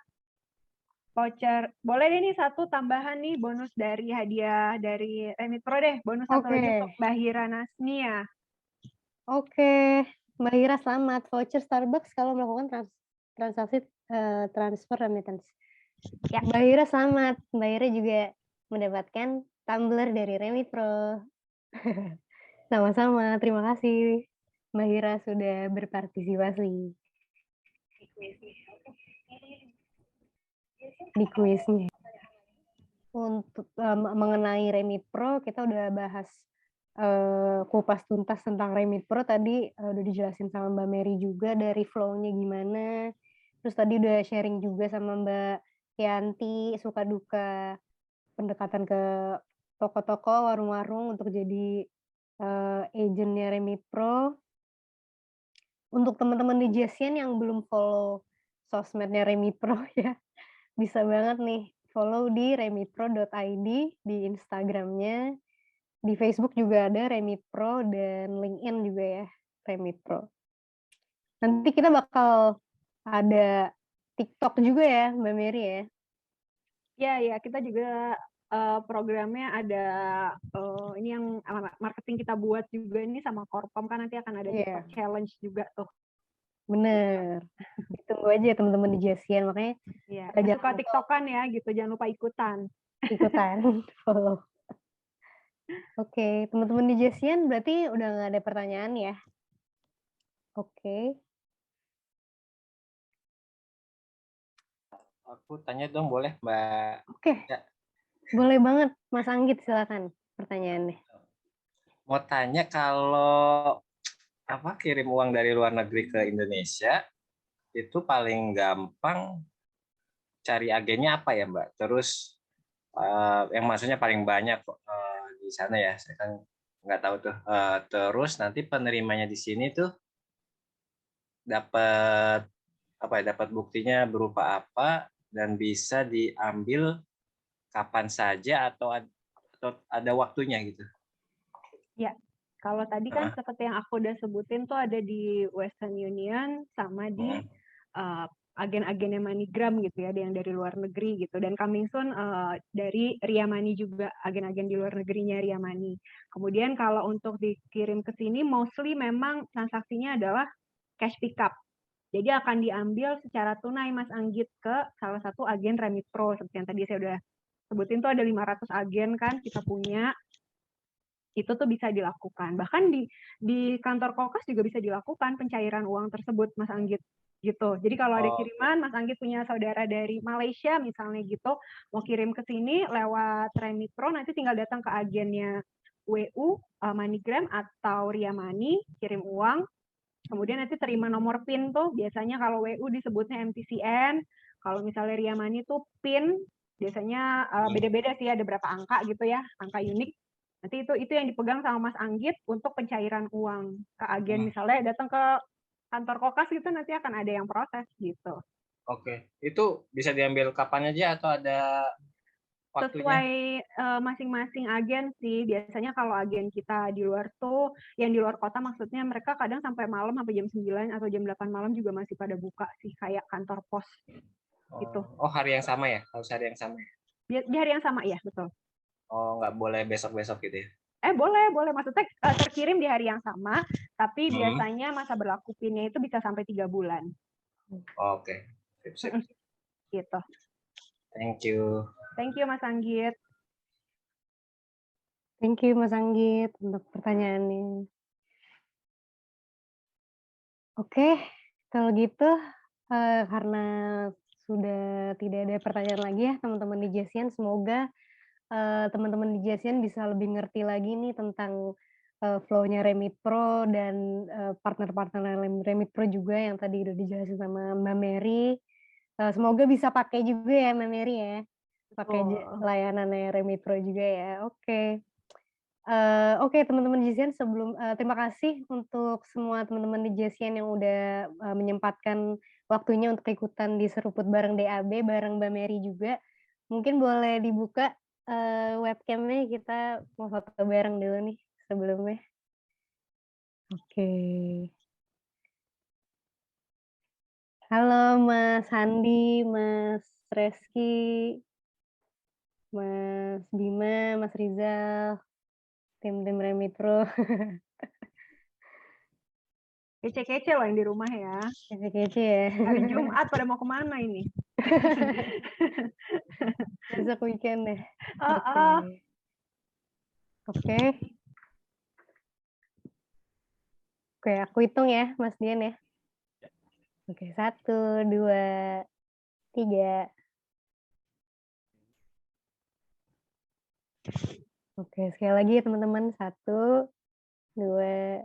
voucher. Boleh deh nih satu tambahan nih bonus dari hadiah dari Remitro deh, bonus satu lagi untuk Bahira Nasnia. Oke. Mbak Ira selamat. Voucher Starbucks kalau melakukan transaksi transfer remittance. Ya, Mbak Ira selamat. Mbak Ira juga mendapatkan tumbler dari Remitro. Sama-sama. Terima kasih Mbak Ira sudah berpartisipasi di kuisnya. Untuk mengenai Remitro, kita udah bahas kupas tuntas tentang Remitro tadi, udah dijelasin sama Mbak Mary juga dari flow-nya gimana. Terus tadi udah sharing juga sama Mbak Yanti suka duka pendekatan ke toko-toko, warung-warung untuk jadi agentnya Remitro. Untuk teman-teman di Jasian yang belum follow sosmednya Remitro ya, bisa banget nih follow di remitro.id di Instagramnya. Di Facebook juga ada Remitro dan LinkedIn juga ya, Remitro. Nanti kita bakal ada TikTok juga ya, Mbak Mary ya? Ya, kita juga programnya ada ini yang marketing kita buat juga ini sama Korpom kan nanti akan ada TikTok challenge juga tuh. Bener. Tunggu aja teman-teman di Jasian, makanya suka TikTokan ya gitu, jangan lupa ikutan. Follow. Oke, teman-teman di Jasian berarti udah nggak ada pertanyaan ya? Oke. Aku tanya dong, boleh Mbak? Oke. Ya. Boleh banget, Mas Anggit, silakan pertanyaannya. Mau tanya kalau kirim uang dari luar negeri ke Indonesia itu paling gampang cari agennya apa ya Mbak? Terus yang maksudnya paling banyak di sana ya, saya kan nggak tahu tuh. Terus nanti penerimanya di sini tuh dapat dapat buktinya berupa apa dan bisa diambil kapan saja atau ada waktunya gitu. Ya, kalau tadi kan seperti yang aku udah sebutin tuh ada di Western Union sama di agen-agennya MoneyGram gitu ya, ada yang dari luar negeri gitu. Dan coming soon dari Ria Money juga, agen-agen di luar negerinya Ria Money. Kemudian kalau untuk dikirim ke sini, mostly memang transaksinya adalah cash pickup. Jadi akan diambil secara tunai Mas Anggit ke salah satu agen Remitro, seperti yang tadi saya udah sebutin tuh ada 500 agen kan kita punya. Itu tuh bisa dilakukan. Bahkan di kantor Kokas juga bisa dilakukan pencairan uang tersebut, Mas Anggit. Gitu. Jadi kalau ada kiriman, Mas Anggit punya saudara dari Malaysia misalnya gitu, mau kirim ke sini lewat Remitro, nanti tinggal datang ke agennya WU, MoneyGram atau Ria Money, kirim uang, kemudian nanti terima nomor PIN tuh, biasanya kalau WU disebutnya MTCN, kalau misalnya Ria Money tuh PIN, biasanya beda-beda sih, ada berapa angka gitu ya, angka unik. Nanti itu yang dipegang sama Mas Anggit untuk pencairan uang ke agen, misalnya datang ke kantor Kokas gitu, nanti akan ada yang proses gitu. Oke, itu bisa diambil kapan aja atau ada waktunya? Sesuai masing-masing agen sih. Biasanya kalau agen kita di luar tuh, yang di luar kota maksudnya mereka kadang sampai malam, sampai jam 9 atau jam 8 malam juga masih pada buka sih, kayak kantor pos gitu. Oh, hari yang sama ya? Harus hari yang sama ya? Di hari yang sama ya, betul. Oh, nggak boleh besok-besok gitu ya? Boleh. Maksudnya terkirim di hari yang sama, tapi biasanya masa berlaku PIN-nya itu bisa sampai 3 bulan. Oke. Sip. Gitu. Thank you. Thank you, Mas Anggit. Thank you, Mas Anggit, untuk pertanyaannya. Oke, kalau gitu, karena sudah tidak ada pertanyaan lagi ya, teman-teman di Jasian, semoga teman-teman di Jasian bisa lebih ngerti lagi nih tentang flow-nya Remitro dan partner-partner Remitro juga yang tadi udah dijelasin sama Mbak Mary. Semoga bisa pakai juga ya Mbak Mary ya, pakai layanannya Remitro juga ya. Oke. Oke teman-teman Jasian, terima kasih untuk semua teman-teman di Jasian yang udah menyempatkan waktunya untuk ikutan di Seruput bareng DAB, bareng Mbak Mary juga. Mungkin boleh dibuka webcam-nya, kita mau foto bareng dulu nih sebelumnya. Oke. Halo Mas Handi, Mas Reski, Mas Bima, Mas Rizal, tim-tim Remitro. Kece-kece loh yang di rumah ya. Kece-kece ya. Hari Jumat pada mau kemana ini? Besok weekend deh. Ah, Oke. Oke, aku hitung ya, Mas Dian ya. Oke, 1, 2, 3. Oke, sekali lagi ya teman-teman. 1, 2,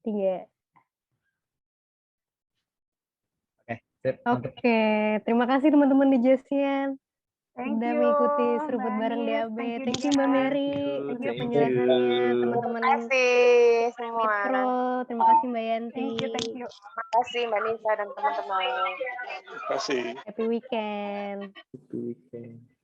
3. Oke, sip, mantap. Oke, terima kasih teman-teman di Jasian. Thank Udah you, mengikuti Mbak seruput bareng Anis. DAB. Thank you, Thank you Mbak Dian. Mary. Thank you Thank penjelasannya you. teman-teman Terima kasih semua. Pro. Terima kasih Mbak Yanti. Thank you. Terima kasih Mbak Nisa dan teman-teman. Terima kasih. Happy weekend. Happy weekend.